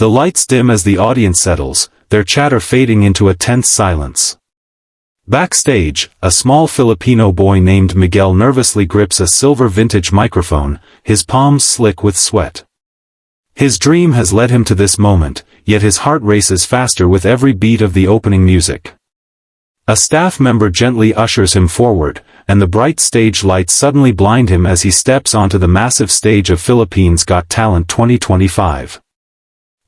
The lights dim as the audience settles, their chatter fading into a tense silence. Backstage, a small Filipino boy named Miguel nervously grips a silver vintage microphone, his palms slick with sweat. His dream has led him to this moment, yet his heart races faster with every beat of the opening music. A staff member gently ushers him forward, and the bright stage lights suddenly blind him as he steps onto the massive stage of Philippines Got Talent 2025.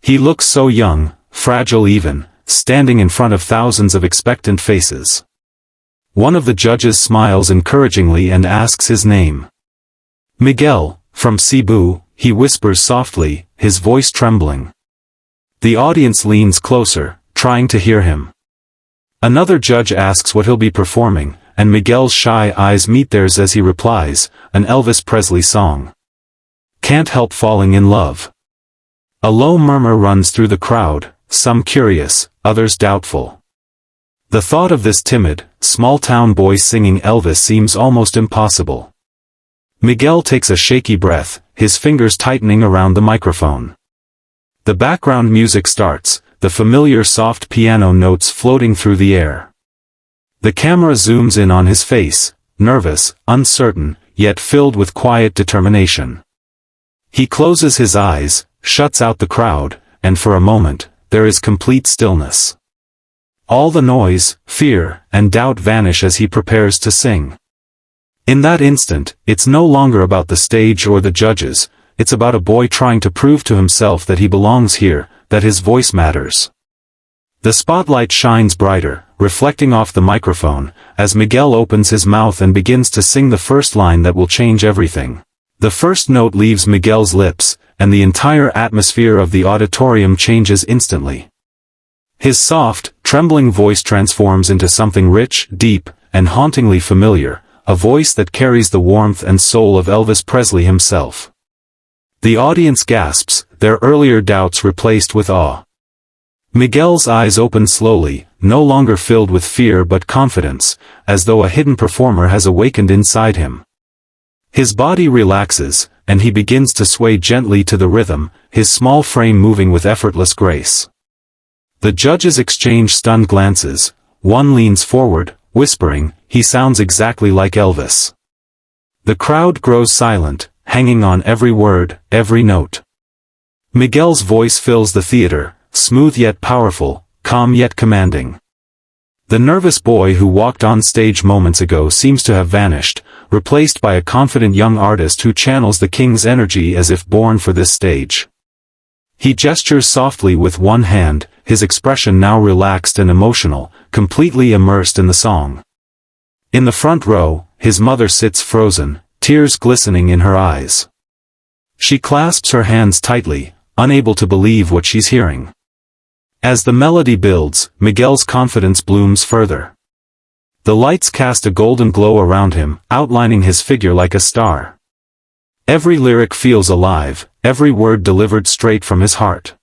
He looks so young, fragile even, standing in front of thousands of expectant faces. One of the judges smiles encouragingly and asks his name. Miguel, from Cebu, he whispers softly, his voice trembling. The audience leans closer, trying to hear him. Another judge asks what he'll be performing, and Miguel's shy eyes meet theirs as he replies, an Elvis Presley song. Can't Help Falling in Love. A low murmur runs through the crowd, some curious, others doubtful. The thought of this timid, small-town boy singing Elvis seems almost impossible. Miguel takes a shaky breath, his fingers tightening around the microphone. The background music starts, the familiar soft piano notes floating through the air. The camera zooms in on his face, nervous, uncertain, yet filled with quiet determination. He closes his eyes, shuts out the crowd, and for a moment, there is complete stillness. All the noise, fear, and doubt vanish as he prepares to sing. In that instant, it's no longer about the stage or the judges, it's about a boy trying to prove to himself that he belongs here, that his voice matters. The spotlight shines brighter, reflecting off the microphone, as Miguel opens his mouth and begins to sing the first line that will change everything. The first note leaves Miguel's lips, and the entire atmosphere of the auditorium changes instantly. His soft, trembling voice transforms into something rich, deep, and hauntingly familiar, a voice that carries the warmth and soul of Elvis Presley himself. The audience gasps, their earlier doubts replaced with awe. Miguel's eyes open slowly, no longer filled with fear but confidence, as though a hidden performer has awakened inside him. His body relaxes, and he begins to sway gently to the rhythm, his small frame moving with effortless grace. The judges exchange stunned glances, one leans forward, whispering, "He sounds exactly like Elvis." The crowd grows silent, hanging on every word, every note. Miguel's voice fills the theater, smooth yet powerful, calm yet commanding. The nervous boy who walked on stage moments ago seems to have vanished, replaced by a confident young artist who channels the king's energy as if born for this stage. He gestures softly with one hand, his expression now relaxed and emotional, completely immersed in the song. In the front row, his mother sits frozen, tears glistening in her eyes. She clasps her hands tightly, unable to believe what she's hearing. As the melody builds, Miguel's confidence blooms further. The lights cast a golden glow around him, outlining his figure like a star. Every lyric feels alive, every word delivered straight from his heart.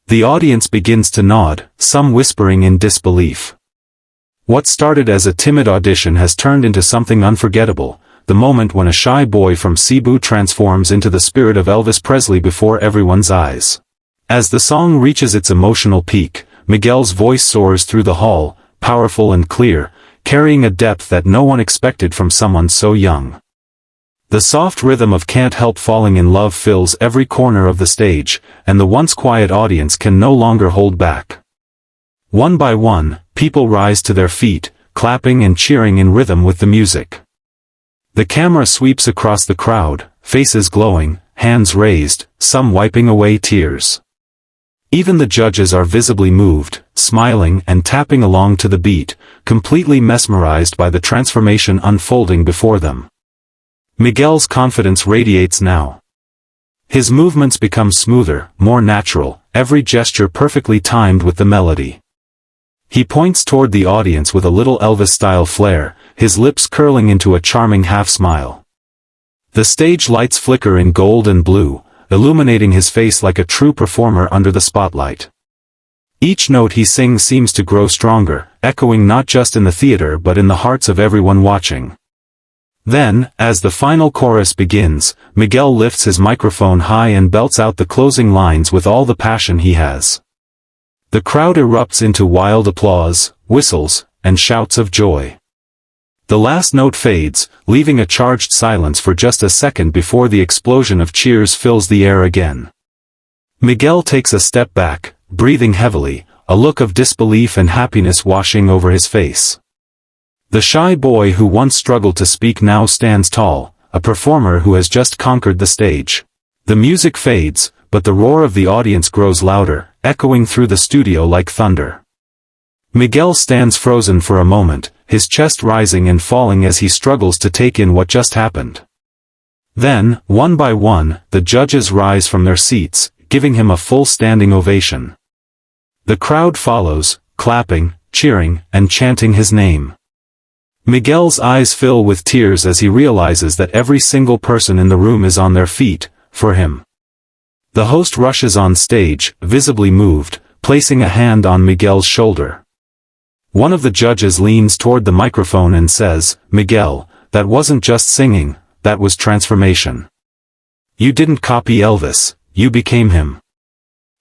The audience begins to nod, some whispering in disbelief. What started as a timid audition has turned into something unforgettable, the moment when a shy boy from Cebu transforms into the spirit of Elvis Presley before everyone's eyes. As the song reaches its emotional peak, Miguel's voice soars through the hall, powerful and clear, carrying a depth that no one expected from someone so young. The soft rhythm of Can't Help Falling in Love fills every corner of the stage, and the once quiet audience can no longer hold back. One by one, people rise to their feet, clapping and cheering in rhythm with the music. The camera sweeps across the crowd, faces glowing, hands raised, some wiping away tears. Even the judges are visibly moved, smiling and tapping along to the beat, completely mesmerized by the transformation unfolding before them. Miguel's confidence radiates now. His movements become smoother, more natural, every gesture perfectly timed with the melody. He points toward the audience with a little Elvis-style flair, his lips curling into a charming half-smile. The stage lights flicker in gold and blue, illuminating his face like a true performer under the spotlight. Each note he sings seems to grow stronger, echoing not just in the theater but in the hearts of everyone watching. Then, as the final chorus begins, Miguel lifts his microphone high and belts out the closing lines with all the passion he has. The crowd erupts into wild applause, whistles, and shouts of joy. The last note fades, leaving a charged silence for just a second before the explosion of cheers fills the air again. Miguel takes a step back, breathing heavily, a look of disbelief and happiness washing over his face. The shy boy who once struggled to speak now stands tall, a performer who has just conquered the stage. The music fades, but the roar of the audience grows louder, echoing through the studio like thunder. Miguel stands frozen for a moment, his chest rising and falling as he struggles to take in what just happened. Then, one by one, the judges rise from their seats, giving him a full standing ovation. The crowd follows, clapping, cheering, and chanting his name. Miguel's eyes fill with tears as he realizes that every single person in the room is on their feet, for him. The host rushes on stage, visibly moved, placing a hand on Miguel's shoulder. One of the judges leans toward the microphone and says, "Miguel, that wasn't just singing, that was transformation. You didn't copy Elvis, you became him."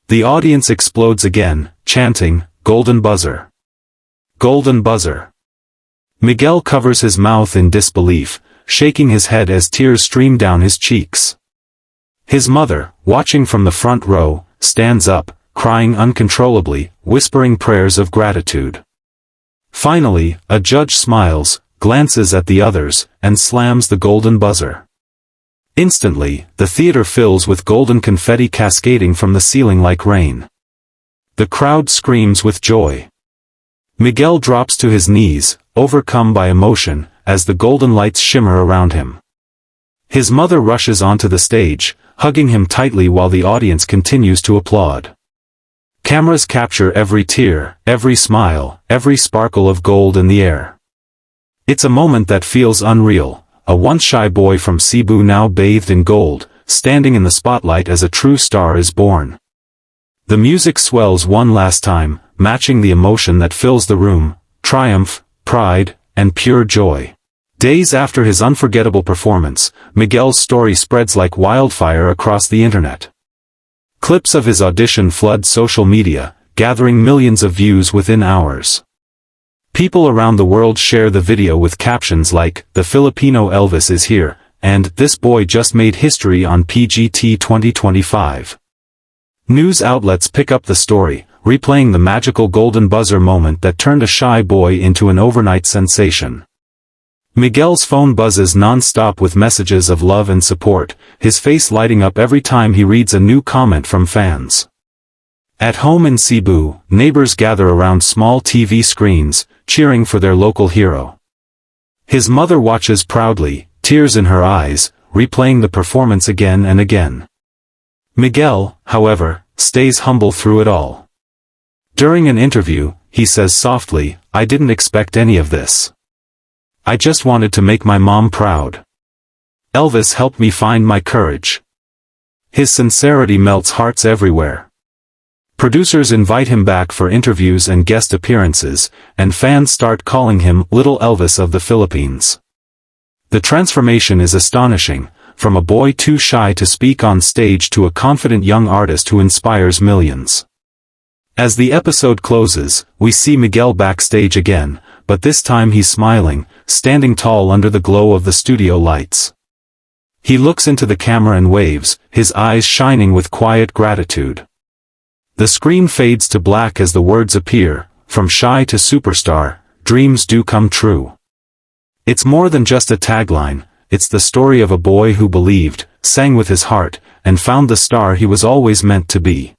The audience explodes again, chanting, "Golden buzzer! Golden buzzer!" Miguel covers his mouth in disbelief, shaking his head as tears stream down his cheeks. His mother, watching from the front row, stands up, crying uncontrollably, whispering prayers of gratitude. Finally, a judge smiles, glances at the others, and slams the golden buzzer. Instantly, the theater fills with golden confetti cascading from the ceiling like rain. The crowd screams with joy. Miguel drops to his knees, overcome by emotion, as the golden lights shimmer around him. His mother rushes onto the stage, hugging him tightly while the audience continues to applaud. Cameras capture every tear, every smile, every sparkle of gold in the air. It's a moment that feels unreal, a once shy boy from Cebu now bathed in gold, standing in the spotlight as a true star is born. The music swells one last time, matching the emotion that fills the room, triumph, pride, and pure joy. Days after his unforgettable performance, Miguel's story spreads like wildfire across the internet. Clips of his audition flood social media, gathering millions of views within hours. People around the world share the video with captions like, "The Filipino Elvis is here," and "This boy just made history on PGT 2025. News outlets pick up the story, replaying the magical golden buzzer moment that turned a shy boy into an overnight sensation. Miguel's phone buzzes non-stop with messages of love and support, his face lighting up every time he reads a new comment from fans. At home in Cebu, neighbors gather around small TV screens, cheering for their local hero. His mother watches proudly, tears in her eyes, replaying the performance again and again. Miguel, however, stays humble through it all. During an interview, he says softly, "I didn't expect any of this. I just wanted to make my mom proud. Elvis helped me find my courage." His sincerity melts hearts everywhere. Producers invite him back for interviews and guest appearances, and fans start calling him Little Elvis of the Philippines. The transformation is astonishing, from a boy too shy to speak on stage to a confident young artist who inspires millions. As the episode closes, we see Miguel backstage again, but this time he's smiling, standing tall under the glow of the studio lights. He looks into the camera and waves, his eyes shining with quiet gratitude. The screen fades to black as the words appear, "From shy to superstar, dreams do come true." It's more than just a tagline, it's the story of a boy who believed, sang with his heart, and found the star he was always meant to be.